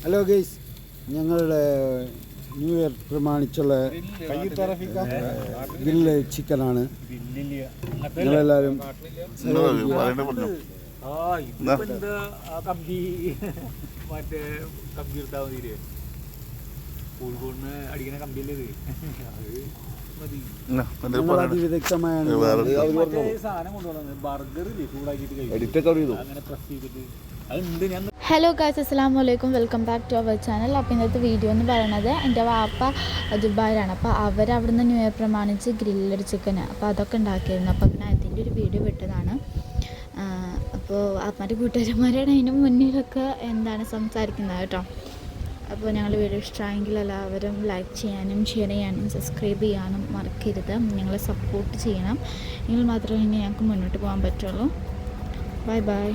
Hello guys, ഞങ്ങളുടെ new year പ്രമാണിച്ചുള്ള grill ചിക്കനാണ്. നിങ്ങളെല്ലാവരും അതിവിദഗ്ധമായ ഹലോ ഗായ്സ്, അസ്സലാമു അലൈക്കും. Welcome back to our channel. അപ്പോൾ ഇന്നത്തെ വീഡിയോ എന്ന് പറയുന്നത് എൻ്റെ വാപ്പ ദുബായിലാണ്. അപ്പോൾ അവരവിടുന്ന് ന്യൂ ഇയർ പ്രമാണിച്ച് ഗ്രില്ലഡ് ചിക്കൻ അപ്പോൾ അതൊക്കെ ഉണ്ടാക്കിയിരുന്നു. അപ്പോൾ പിന്നെ അതിൻ്റെ ഒരു വീഡിയോ വിട്ടതാണ്. അപ്പോൾ വാപ്പാൻ്റെ കൂട്ടുകാരന്മാരാണ് അതിന് മുന്നിലൊക്കെ സംസാരിക്കുന്നത് കേട്ടോ. അപ്പോൾ ഞങ്ങൾ വീഡിയോ ഇഷ്ടമായെങ്കിൽ എല്ലാവരും ലൈക്ക് ചെയ്യാനും ഷെയർ ചെയ്യാനും സബ്സ്ക്രൈബ് ചെയ്യാനും മറക്കരുത്. ഞങ്ങളെ സപ്പോർട്ട് ചെയ്യണം. എങ്കിൽ മാത്രമേ ഇനി ഞങ്ങൾക്ക് മുന്നോട്ട് പോകാൻ പറ്റുള്ളൂ. Bye bye.